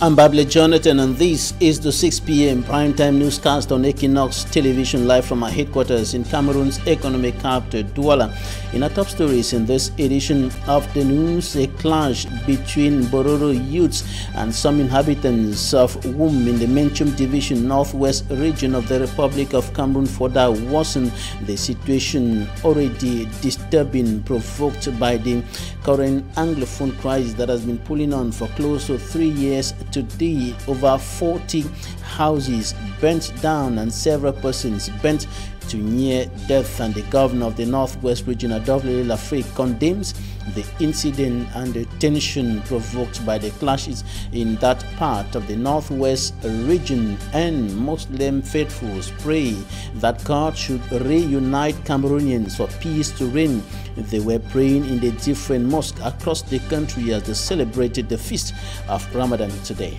I'm Bable Jonathan, and this is the 6 p.m. primetime newscast on Equinox television, live from our headquarters in Cameroon's economic capital, Douala. In our top stories in this edition of the news, a clash between Bororo youths and some inhabitants of Woum in the Menchum Division, northwest region of the Republic of Cameroon, further worsen the situation already disturbing, provoked by the current Anglophone crisis that has been pulling on for close to 3 years. Today, over 40 houses burnt down and several persons burnt to near death, and the governor of the northwest region, Adolphe Lafrique, condemns the incident and the tension provoked by the clashes in that part of the northwest region, and Muslim faithfuls pray that God should reunite Cameroonians for peace to reign. They were praying in the different mosques across the country as they celebrated the feast of Ramadan today.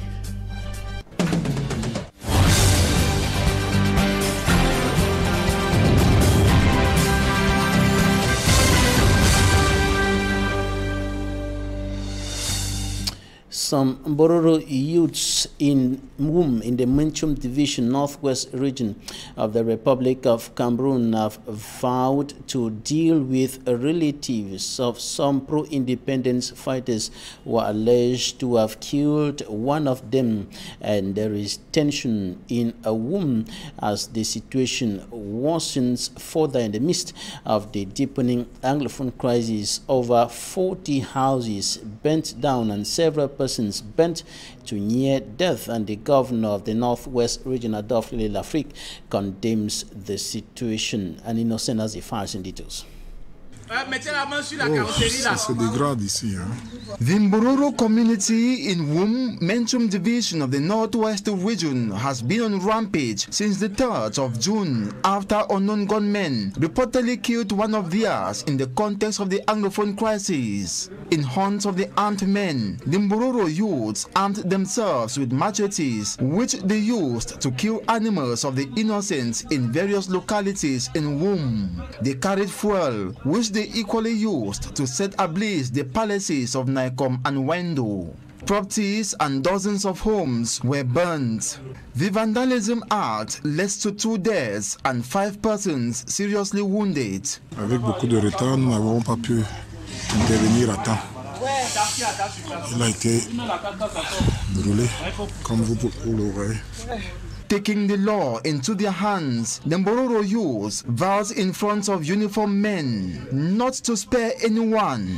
Some Bororo youths in Woum in the Menchum Division, northwest region of the Republic of Cameroon, have vowed to deal with relatives of some pro-independence fighters who are alleged to have killed one of them, and there is tension in Woum as the situation worsens further in the midst of the deepening Anglophone crisis. Over 40 houses burnt down and several persons burnt to near death, and the governor of the northwest region, Adolphe Lafrique, condemns the situation. And Innocent has the facts and details. The Mbororo community in Woum, Menchum Division of the Northwest region, has been on rampage since the 3rd of June after unknown gunmen reportedly killed one of theirs in the context of the Anglophone crisis. In hunts of the armed men, the Mbororo youths armed themselves with machetes, which they used to kill animals of the innocent in various localities in Woum. They carried fuel, which they equally used to set ablaze the palaces of Naikom and Wendo. Properties and dozens of homes were burnt. The vandalism act led to 2 deaths and 5 persons seriously wounded. Avec beaucoup de retard, nous n'avons pas pu intervenir à temps. Il a été brûlé, comme vous le voyez. Taking the law into their hands, the Mbororo youths vows in front of uniformed men not to spare anyone.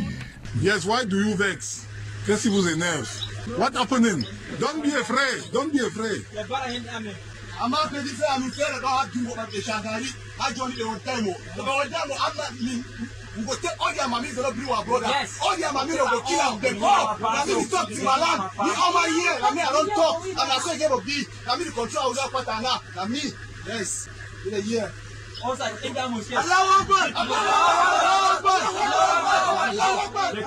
Yes, why do you vex? Qu'est-ce qui vous énerve? What happening? Don't be afraid. Don't be afraid. Yes. All their mammy will kill them. I mean, talk to my land. Me all my year. I mean, I don't talk. And I say, give a beat. I mean, the control without patana. I mean, yes. In a year.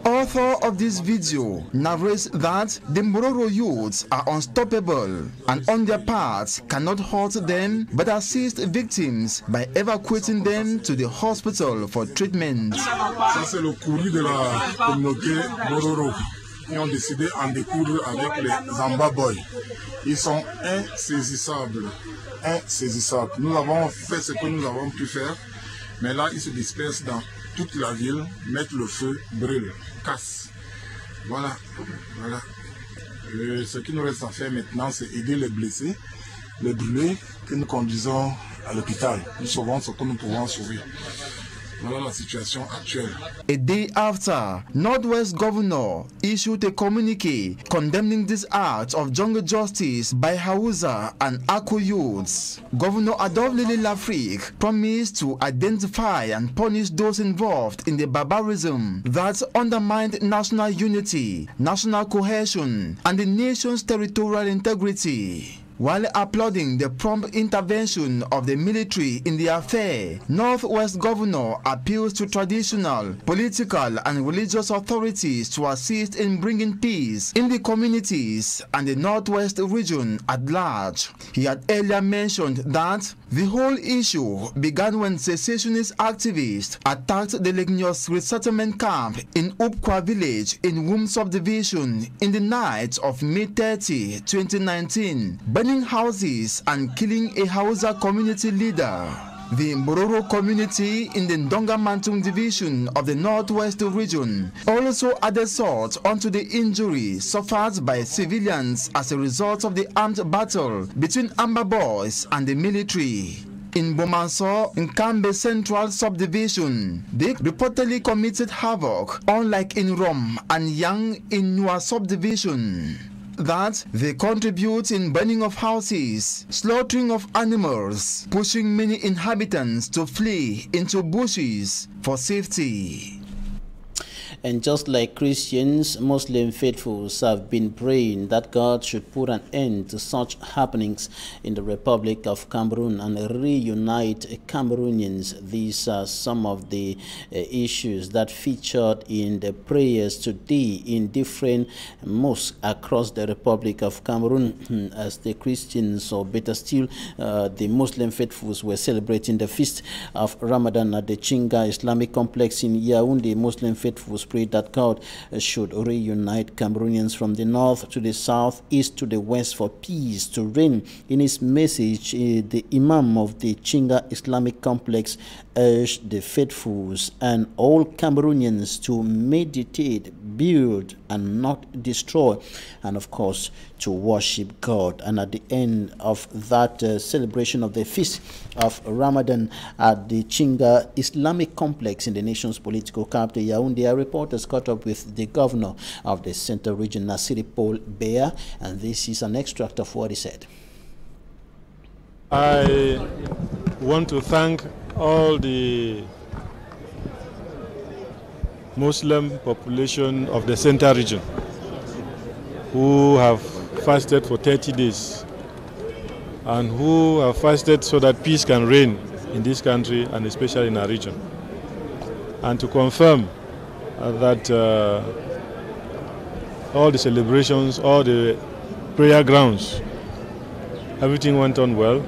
Author of this video narrates that the Mbororo youths are unstoppable and on their part cannot hurt them but assist victims by evacuating them to the hospital for treatment. Ça c'est le courrier de la communauté Bororo. Ils ont décidé en découdre avec les Zamba Boys. Ils sont insaisissables. Insaisissables. Nous avons fait ce que nous avons pu faire, mais là ils se dispersent dans toute la ville, mettent le feu, brûlent, cassent. Voilà, voilà. Ce qui nous reste à faire maintenant, c'est aider les blessés, les brûlés, que nous conduisons à l'hôpital. Nous sauvons ce que nous pouvons sauver. Voilà la situation actuelle. A day after, Northwest Governor issued a communique condemning this act of jungle justice by Hausa and Ako youths. Governor Adolphe Lafrique promised to identify and punish those involved in the barbarism that undermined national unity, national cohesion, and the nation's territorial integrity. While applauding the prompt intervention of the military in the affair, Northwest Governor appeals to traditional, political and religious authorities to assist in bringing peace in the communities and the Northwest region at large. He had earlier mentioned that The whole issue began when cessationist activists attacked the Lignos resettlement camp in Upqua village in Wum subdivision in the night of May 30, 2019, burning houses and killing a Hausa community leader. The Mbororo community in the Ndonga Mantung division of the Northwest region also added salt onto the injury suffered by civilians as a result of the armed battle between Amba boys and the military. In Bomanso, Nkambe Central Subdivision, they reportedly committed havoc, unlike in Rom and Yang in Nua Subdivision. That they contribute in burning of houses, slaughtering of animals, pushing many inhabitants to flee into bushes for safety. And just like Christians, Muslim faithfuls have been praying that God should put an end to such happenings in the Republic of Cameroon and reunite Cameroonians. These are some of the issues that featured in the prayers today in different mosques across the Republic of Cameroon, as the Christians, or better still, the Muslim faithfuls were celebrating the feast of Ramadan at the Chinga Islamic complex in Yaoundé. Muslim faithfuls prayed that God should reunite Cameroonians from the north to the south, east to the west, for peace to reign. In his message, the Imam of the Chinga Islamic complex urged the faithfuls and all Cameroonians to meditate, build, and not destroy, and of course to worship God. And at the end of that celebration of the feast of Ramadan at the Chinga Islamic complex in the nation's political capital Yaoundé, our reporters caught up with the governor of the Central Region, Nasiri Paul Bea, and this is an extract of what he said. I want to thank all the Muslim population of the Central Region who have fasted for 30 days and who have fasted so that peace can reign in this country and especially in our region. And to confirm that all the celebrations, all the prayer grounds, everything went on well.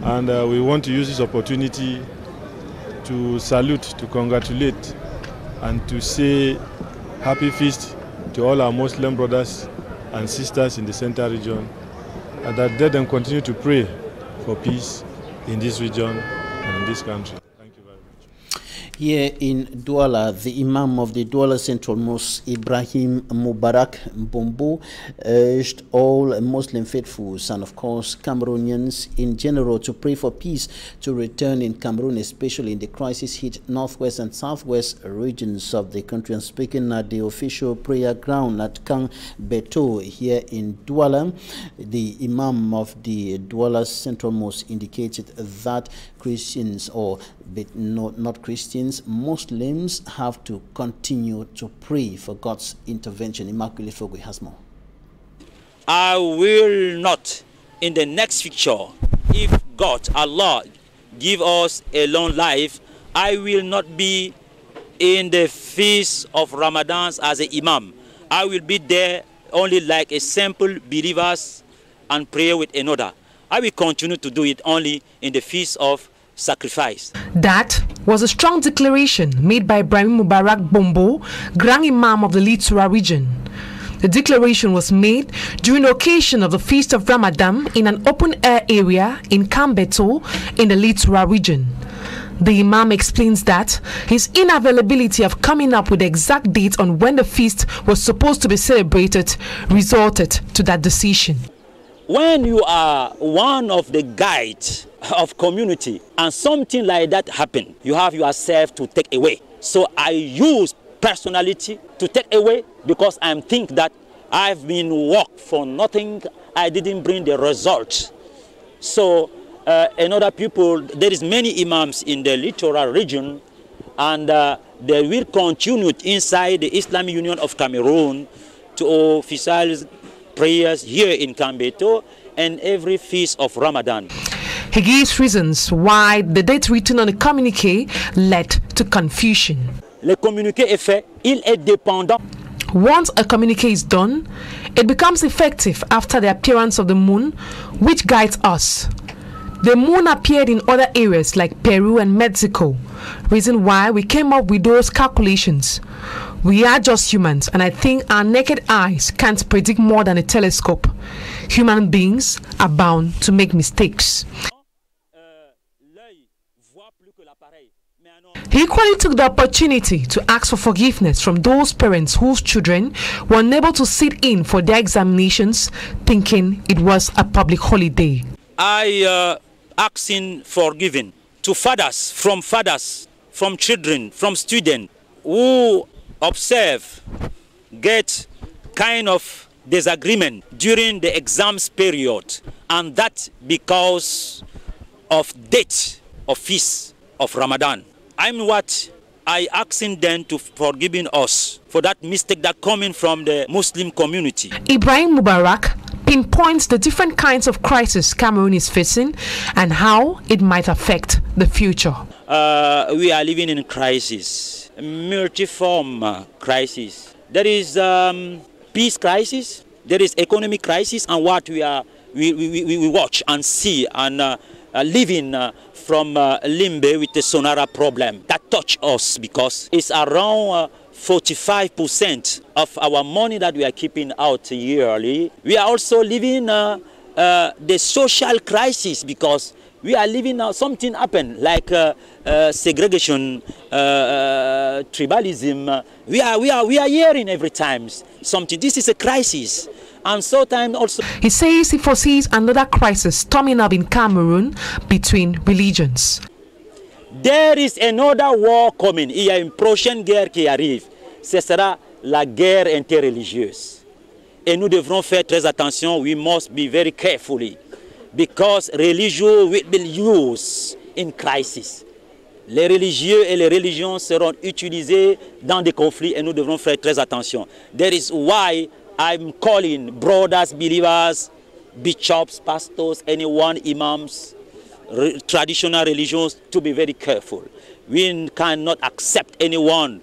And we want to use this opportunity to salute, to congratulate, and to say happy feast to all our Muslim brothers and sisters in the Central Region, and that they then continue to pray for peace in this region and in this country. Thank you very much. Here in Douala, the Imam of the Douala Central Mosque, Ibrahim Mubarak Mbombo, urged all Muslim faithfuls and of course Cameroonians in general to pray for peace to return in Cameroon, especially in the crisis-hit northwest and southwest regions of the country. And speaking at the official prayer ground at Kang Beto here in Douala, the Imam of the Douala Central Mosque indicated that Christians, or not Christians, Muslims have to continue to pray for God's intervention. Immaculate Fogwe has more. I will not, in the next future, if God, Allah, give us a long life, I will not be in the feast of Ramadan as an imam. I will be there only like a simple believers and pray with another. I will continue to do it only in the feast of sacrifice. That was a strong declaration made by Ibrahim Mubarak Bombo, Grand Imam of the Littoral region. The declaration was made during the occasion of the Feast of Ramadan in an open-air area in Kambeto in the Littoral region. The Imam explains that his inavailability of coming up with the exact date on when the feast was supposed to be celebrated resulted to that decision. When you are one of the guides of community and something like that happen, you have yourself to take away. So I use personality to take away because I think that I've been work for nothing. I didn't bring the results. So another people, there is many imams in the littoral region, and they will continue inside the Islamic Union of Cameroon to official prayers here in Kambeto and every feast of Ramadan. He gives reasons why the date written on the communiqué led to confusion. Le communiqué est fait, il est dépendant. Once a communiqué is done, it becomes effective after the appearance of the moon, which guides us. The moon appeared in other areas like Peru and Mexico. Reason why we came up with those calculations. We are just humans, and I think our naked eyes can't predict more than a telescope. Human beings are bound to make mistakes. He equally took the opportunity to ask for forgiveness from those parents whose children were unable to sit in for their examinations, thinking it was a public holiday. I asking forgiving to fathers, from children, from students who observe, get kind of disagreement during the exams period, and that because of date of feast of Ramadan. I asking them to forgiving us for that mistake that coming from the Muslim community. Ibrahim Mubarak pinpoints the different kinds of crisis Cameroon is facing and how it might affect the future. We are living in a crisis, multiform crisis. There is peace crisis, there is economic crisis, and what we watch and see and living from Limbe with the Sonara problem that touch us, because it's around 45% of our money that we are keeping out yearly. We are also living the social crisis, because we are living something happen like segregation, tribalism. We are hearing every time something. This is a crisis. And sometimes also he says he foresees another crisis storming up in Cameroon between religions. There is another war coming. Il y a une prochaine guerre qui arrive. Ce sera la guerre interreligieuse. Et nous devrons faire très attention. We must be very carefully, because religion will be used in crisis. Les religieux et les religions seront utilisés dans des conflits, et nous devrons faire très attention. That is why I'm calling brothers, believers, bishops, pastors, anyone, imams, traditional religions to be very careful. We cannot accept anyone,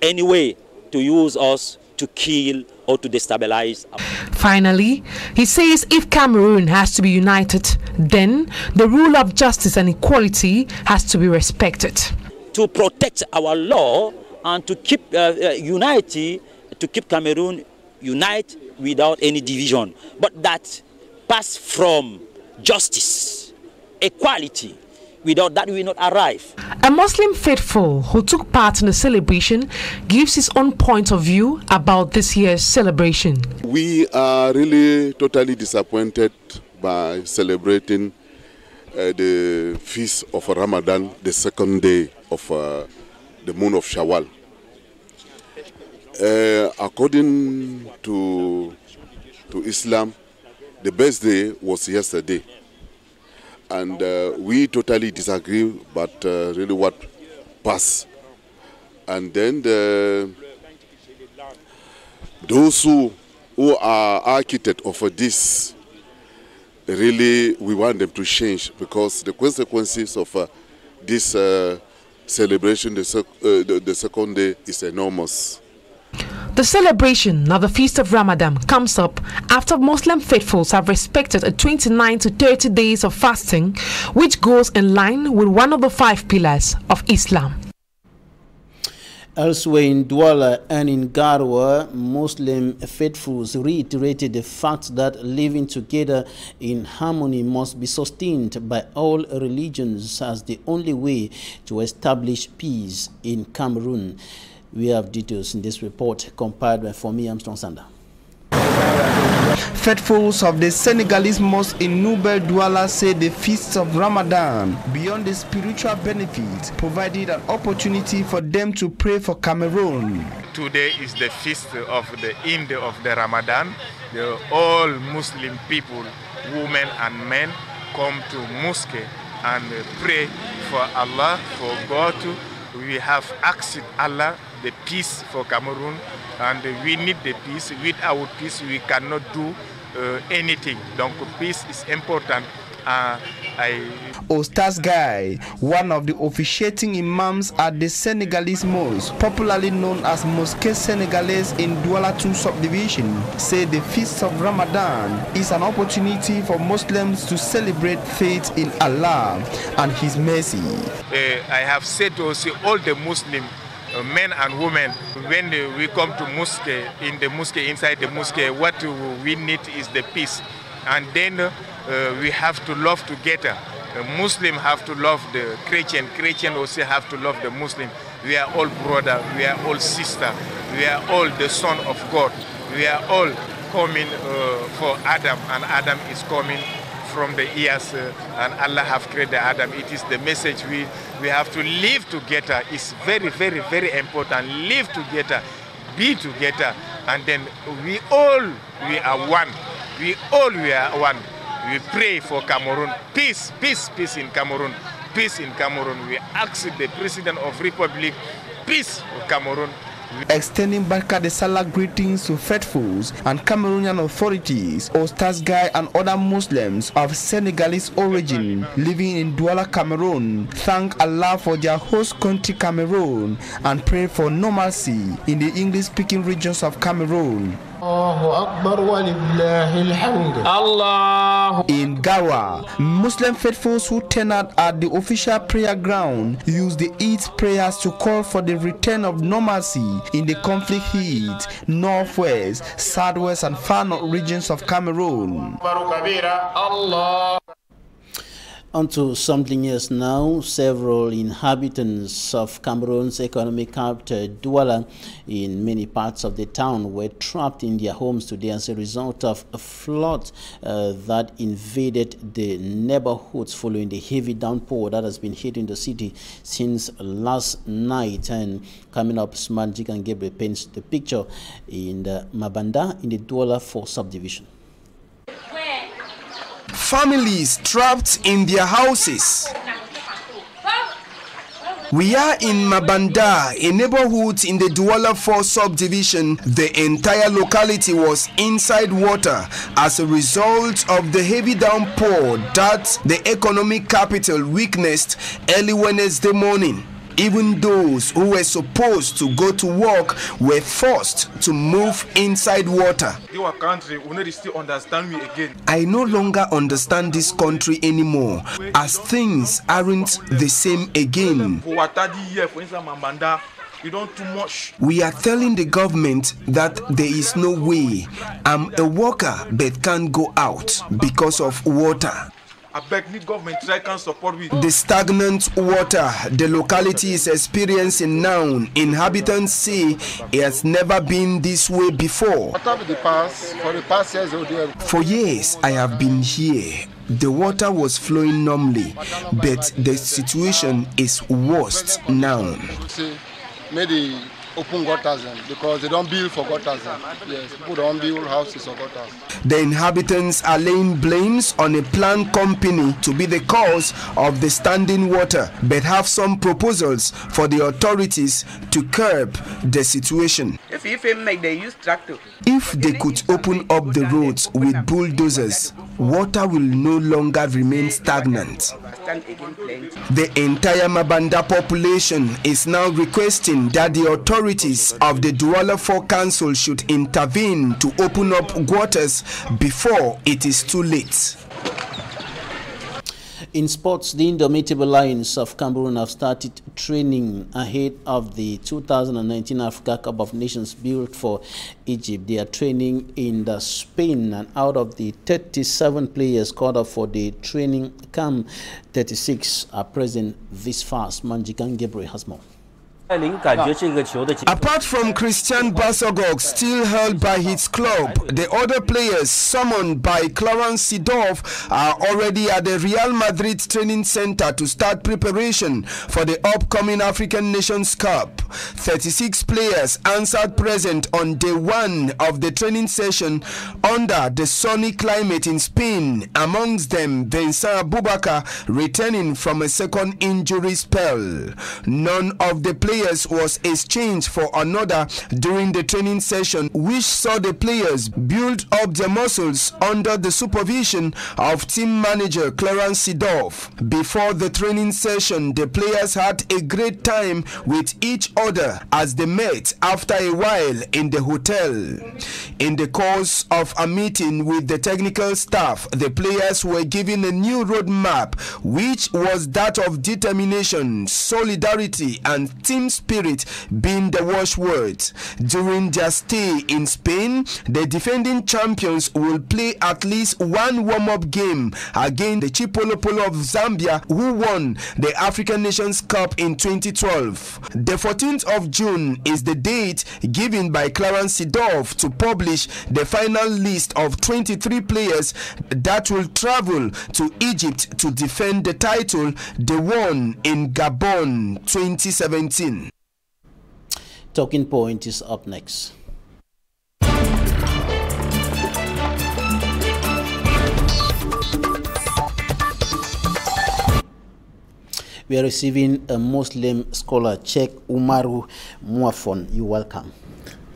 anyway, to use us to kill or to destabilize. Finally, he says if Cameroon has to be united, then the rule of justice and equality has to be respected. To protect our law and to keep unity, to keep Cameroon unite without any division, but that pass from justice, equality. Without that, we will not arrive. A Muslim faithful who took part in the celebration gives his own point of view about this year's celebration. We are really totally disappointed by celebrating the feast of Ramadan, the second day of the moon of Shawwal. According to Islam, the best day was yesterday, and we totally disagree, but really what passed. And then those who are architects of this, really we want them to change, because the consequences of this celebration, the second day, is enormous. The celebration of the Feast of Ramadan comes up after Muslim faithfuls have respected a 29 to 30 days of fasting, which goes in line with one of the 5 pillars of Islam. Elsewhere in Douala and in Garoua, Muslim faithfuls reiterated the fact that living together in harmony must be sustained by all religions as the only way to establish peace in Cameroon. We have details in this report compiled by Fomi Armstrong Sander. Faithfuls of the Senegalese mosque in Nouvelle Douala say the feast of Ramadan, beyond the spiritual benefits, provided an opportunity for them to pray for Cameroon. Today is the feast of the end of the Ramadan. All Muslim people, women and men, come to mosque and pray for Allah, for God. We have asked Allah the peace for Cameroon, and we need the peace. Without peace, we cannot do anything. Donc, peace is important. Ostaz Guy, one of the officiating imams at the Senegalese mosque, popularly known as Mosquée Sénégalaise in Douala 2 subdivision, said the feast of Ramadan is an opportunity for Muslims to celebrate faith in Allah and His mercy. I have said to all the Muslim men and women, when we come to mosque, inside the mosque, what we need is the peace. And then we have to love together. Muslim have to love the Christian. Christian also have to love the Muslim. We are all brother. We are all sister. We are all the son of God. We are all coming for Adam, and Adam is coming from the ears, and Allah have created Adam. It is the message we have to live together. It's very, very, very important. Live together, be together, and then we are one. We are one. We pray for Cameroon. Peace, peace, peace in Cameroon. Peace in Cameroon. We ask the President of Republic, peace for Cameroon. Extending Barka de Salah greetings to faithfuls and Cameroonian authorities, Ostaz Guy and other Muslims of Senegalese origin living in Douala, Cameroon, thank Allah for their host country Cameroon and pray for normalcy in the English-speaking regions of Cameroon. In Gawa, Muslim faithfuls who turnout at the official prayer ground use the Eid prayers to call for the return of normalcy in the conflict-hit northwest, southwest and far north regions of Cameroon. On to something else now. Several inhabitants of Cameroon's economic capital, Douala, in many parts of the town were trapped in their homes today as a result of a flood that invaded the neighborhoods following the heavy downpour that has been hitting the city since last night. And coming up, Smanjik and Gabriel paints the picture in the Mabanda in the Douala 4 subdivision. Families trapped in their houses. We are in Mabanda, a neighborhood in the Douala 4 subdivision. The entire locality was inside water as a result of the heavy downpour that the economic capital witnessed early Wednesday morning. Even those who were supposed to go to work were forced to move inside water. I no longer understand this country anymore, as things aren't the same again. We are telling the government that there is no way. I'm a worker but can't go out because of water. The stagnant water the locality is experiencing now, inhabitants say it has never been this way before. For years I have been here. The water was flowing normally, but the situation is worse now. Open gutters because they don't build for gutters. Yes, people don't build houses or gutters. The inhabitants are laying blames on a planned company to be the cause of the standing water, but have some proposals for the authorities to curb the situation. If they use tractor. If they could open up the roads with bulldozers, water will no longer remain stagnant. The entire Mabanda population is now requesting that the authorities of the Douala 4 Council should intervene to open up gutters before it is too late. In sports, the Indomitable Lions of Cameroon have started training ahead of the 2019 Africa Cup of Nations built for Egypt. They are training in Spain, and out of the 37 players called up for the training camp, 36 are present this far. Manjikan Gabriel has more. Apart from Christian Basogog, still held by his club, the other players summoned by Clarence Seedorf are already at the Real Madrid training center to start preparation for the upcoming African Nations Cup. 36 players answered present on day one of the training session under the sunny climate in Spain, amongst them Vincent Abubakar returning from a second injury spell. None of the players players was exchanged for another during the training session, which saw the players build up their muscles under the supervision of team manager Clarence Seedorf. Before the training session, the players had a great time with each other as they met after a while in the hotel. In the course of a meeting with the technical staff, the players were given a new roadmap, which was that of determination, solidarity, and team spirit being the watchwords. During their stay in Spain, the defending champions will play at least one warm-up game against the Chipolopolo of Zambia, who won the African Nations Cup in 2012. The 14th of June is the date given by Clarence Seedorf to publish the final list of 23 players that will travel to Egypt to defend the title they won in Gabon 2017. Talking Point is up next. We are receiving a Muslim scholar, CHEIKH OUMAROU MOUAFON. You're welcome.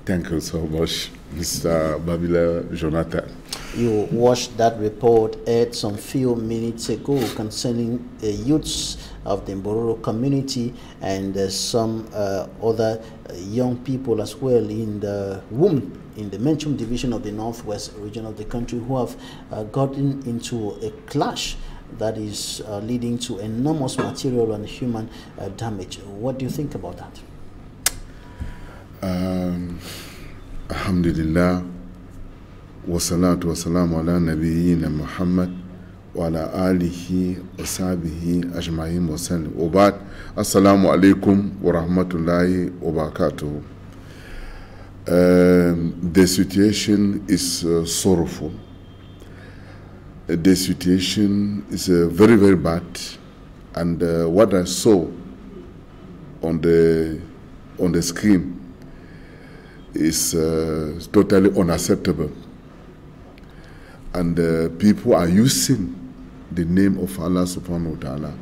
Thank you so much, Mr. Babila Jonathan. You watched that report aired some few minutes ago concerning the youths of the Mbororo community and some other young people as well in the WUM, in the Menchum division of the northwest region of the country, who have gotten into a clash that is leading to enormous material and human damage. What do you think about that? Alhamdulillah, wa salatu wa salamu ala nabiyyina Muhammad wa ala alihi wa sahbihi ajma'in wa sallam. Wa ba'd, assalamu alaikum wa rahmatullahi wa barakatuh. The situation is sorrowful. The situation is very, very bad, and what I saw on the screen is totally unacceptable. And people are using the name of Allah subhanahu wa ta'ala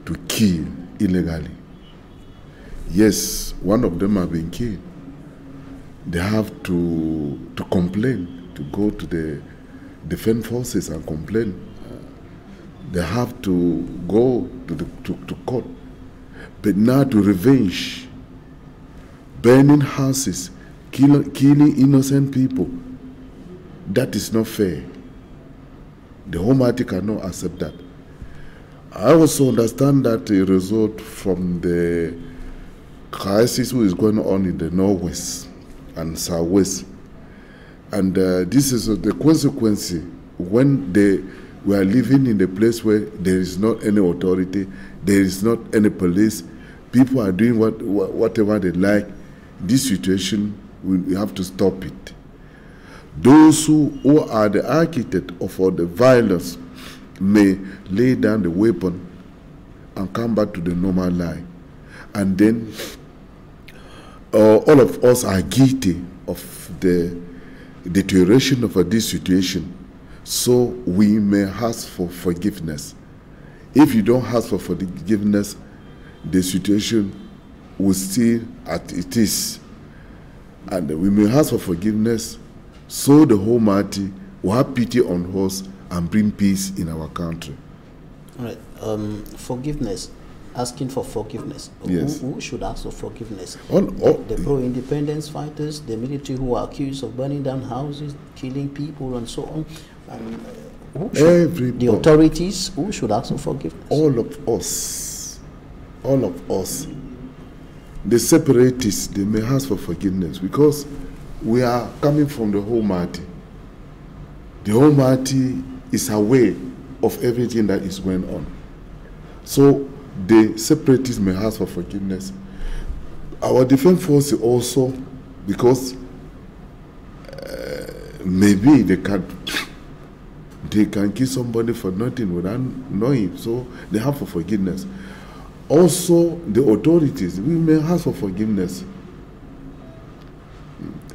to kill illegally. Yes, one of them have been killed. They have to complain, to go to the defense forces and complain. They have to go to court. But now to revenge, burning houses, killing innocent people, that is not fair. The Almighty cannot accept that. I also understand that a result from the crisis which is going on in the northwest and southwest. And this is the consequence when we are living in a place where there is not any authority, there is not any police, people are doing whatever they like. This situation, we have to stop it. Those who are the architect of all the violence may lay down the weapon and come back to the normal life. And then all of us are guilty of the deterioration of this situation, so we may ask for forgiveness. If you don't ask for forgiveness, the situation will still as it is, and we may ask for forgiveness, so the Almighty will have pity on us and bring peace in our country. All right. Forgiveness. Asking for forgiveness. Yes. Who should ask for forgiveness? The pro-independence fighters, the military who are accused of burning down houses, killing people, and so on. And who should, the authorities, who should ask for forgiveness? All of us. All of us. The separatists, they may ask for forgiveness because we are coming from the Almighty. The Almighty is aware of everything that is going on. So the separatists may ask for forgiveness. Our defense force also, because maybe they can kill somebody for nothing without knowing, so they have for forgiveness. Also, the authorities, we may ask for forgiveness.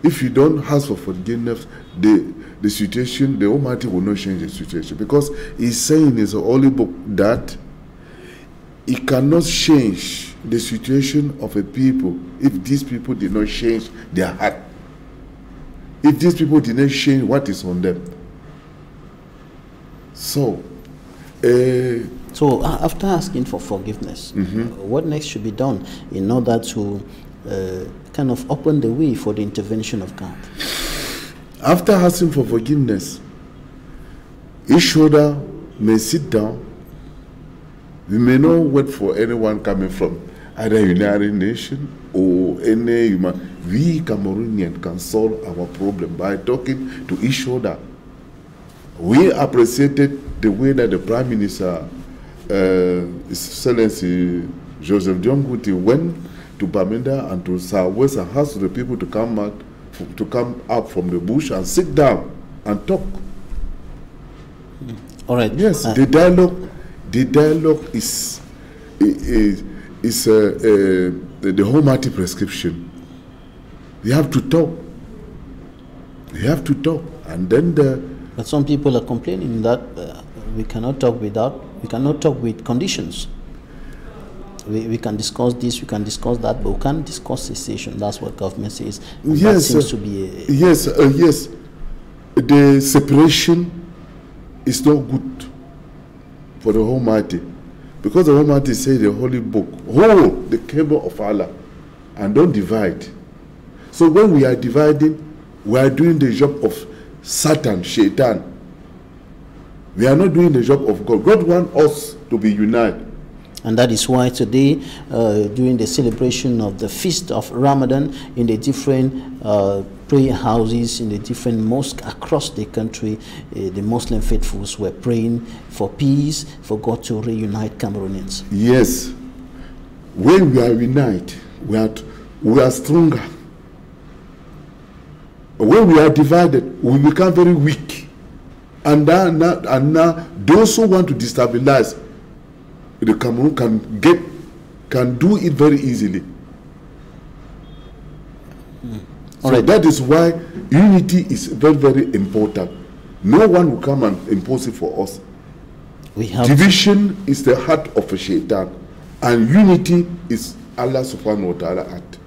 If you don't ask for forgiveness, the situation, the Almighty will not change the situation, because He's saying in His holy book that it cannot change the situation of a people if these people did not change their heart. If these people did not change what is on them. So, after asking for forgiveness, what next should be done in order to kind of open the way for the intervention of God? After asking for forgiveness, each other may sit down. We may not wait for anyone coming from either United Nations or any human. We Cameroonians can solve our problem by talking to each other. We appreciated the way that the Prime Minister, His Excellency Joseph Diomguti, went to Bamenda and to Southwest and asked the people to come out from the bush and sit down and talk. All right. Yes, the dialogue is the Almighty prescription. We have to talk. We have to talk, and then But some people are complaining that we cannot talk with conditions. We can discuss this, we can discuss that, but we can't discuss cessation. That's what government says. And yes, that seems to be yes. The separation is not good for the Almighty, because the Almighty said the Holy Book, hold the cable of Allah and don't divide. So when we are dividing, we are doing the job of Satan, Shaitan. We are not doing the job of God. God wants us to be united. And that is why today, during the celebration of the Feast of Ramadan, in the different prayer houses, in the different mosques across the country, the Muslim faithfuls were praying for peace, for God to reunite Cameroonians. Yes. When we are united, we are stronger. When we are divided, we become very weak. And now those who want to destabilize the Cameroon can do it very easily. So right. That is why unity is very, very important. No one will come and impose it for us. Division is the heart of a shaitan, and unity is Allah subhanahu wa ta'ala act.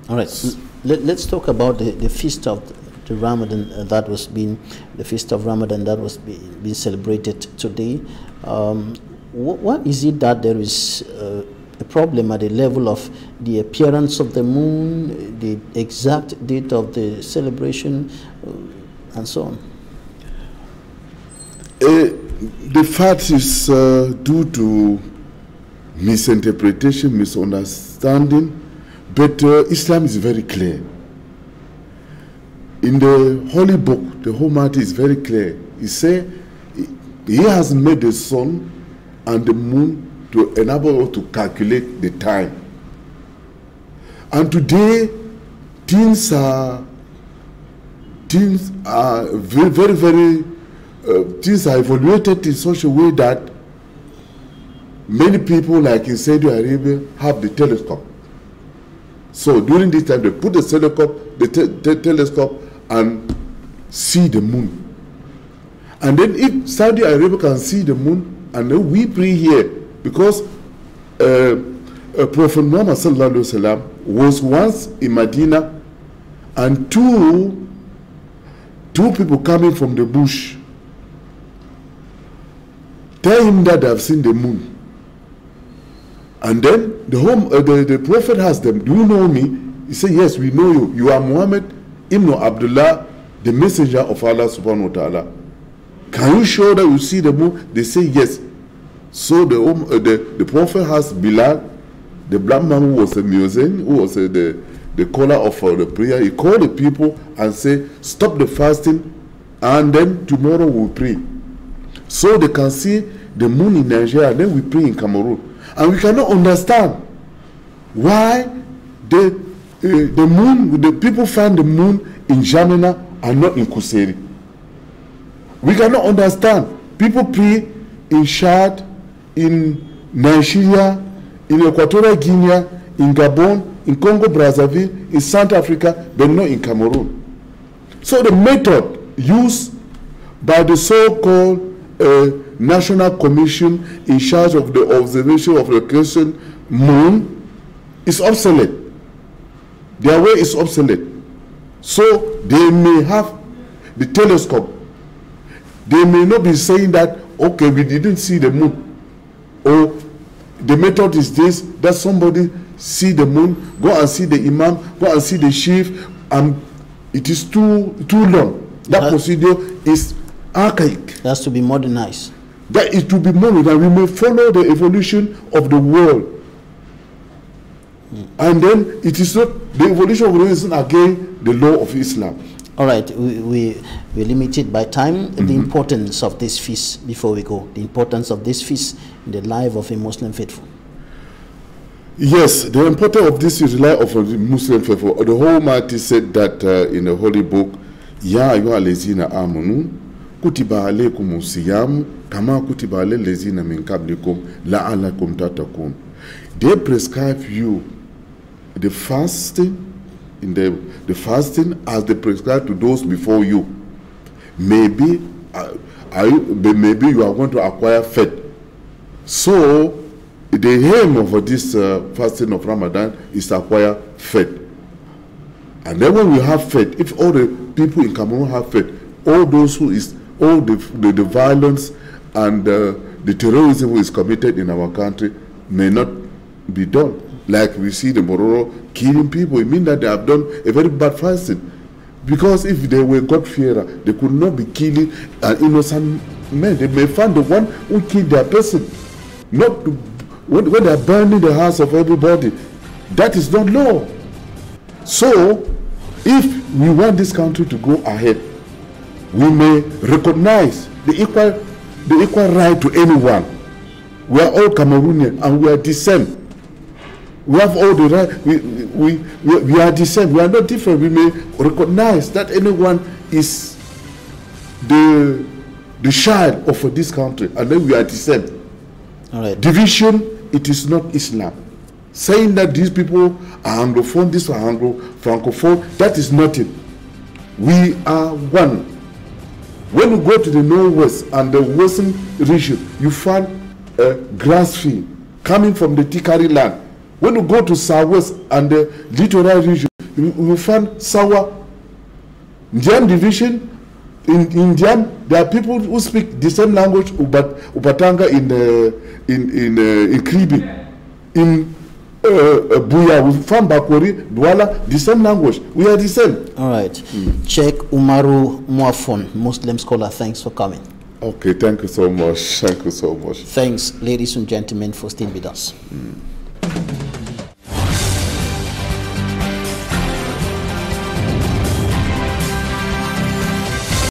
All right, let's talk about the feast of the Ramadan the feast of Ramadan that was being celebrated today. What is it that there is a problem at the level of the appearance of the moon, the exact date of the celebration, and so on? The fact is due to misinterpretation, misunderstanding, but Islam is very clear. In the Holy Book, the Almighty is very clear. He says He has made the sun and the moon to enable us to calculate the time. And today, things are very things are evaluated in such a way that many people, like in Saudi Arabia, have the telescope. So during this time, they put the telescope and see the moon. And then if Saudi Arabia can see the moon, and then we pray here, because Prophet Muhammad sallallahu alaihi wasallam was once in Medina, and two people coming from the bush tell him that they have seen the moon. And then the Prophet asked them, "Do you know me?" He said, "Yes, we know you. You are Muhammad ibn Abdullah, the messenger of Allah subhanahu wa ta'ala. Can you show that you see the moon?" They say, "Yes." So the Prophet asked Bilal, the black man who was a muezzin, who was the caller of the prayer. He called the people and said, "Stop the fasting, and then tomorrow we'll pray." So they can see the moon in Nigeria, and then we pray in Cameroon. And we cannot understand why the moon, the people find the moon in Jamena and not in Kuseri. We cannot understand. People pray in Chad, in Nigeria, in Equatorial Guinea, in Gabon, in Congo Brazzaville, in South Africa, but not in Cameroon. So the method used by the so-called national commission in charge of the observation of the crescent moon is obsolete. Their way is obsolete. So they may have the telescope. They may not be saying that, okay, we didn't see the moon. Or the method is this, that somebody see the moon, go and see the imam, go and see the chief, and it is too long. That procedure is archaic. It has to be modernized. That it to be modernized. We may follow the evolution of the world. And then it is not, the evolution of the world is not again the law of Islam. All right, we're limited by time. The importance of this feast, before we go, the importance of this feast in the life of a Muslim faithful. Yes, the importance of this is the life of a Muslim faithful. The Almighty said that in the Holy Book, Ya ayyuha allazina amanu kutiba alaykum siyam kama kutiba alal ladzina min qablikum la'allakum tattaqun. They prescribe you the fasting the fasting as they prescribe to those before you. Maybe maybe you are going to acquire faith. So the aim of this fasting of Ramadan is to acquire faith. And then when we have faith, if all the people in Cameroon have faith, all those who is all the violence and the terrorism who is committed in our country may not be done. Like we see the Mororo killing people, it means that they have done a very bad fasting. Because if they were God-fearer, they could not be killing an innocent man. They may find the one who killed their person. Not to, when they are burning the house of everybody. That is not law. So, if we want this country to go ahead, we may recognize the equal right to anyone. We are all Cameroonian and we are the same. We have all the right. We are the same. We are not different. We may recognize that anyone is the child of this country, and then we are the same. All right. Division, it is not Islam. Saying that these people are Anglophone, this are Francophone, that is nothing. We are one. When you go to the Northwest and the Western region, you find a grass field coming from the Tikari land. When you go to Southwest and the littoral region, you find Sawa. Indian division, in Indian, there are people who speak the same language, Ubatanga in Kribi. In Buya, we found Bakwari, Douala, the same language. We are the same. All right. Sheikh OUMAROU MOUAFON, Muslim scholar, thanks for coming. Okay, thank you so much. Thank you so much. Thanks, ladies and gentlemen, for staying with us.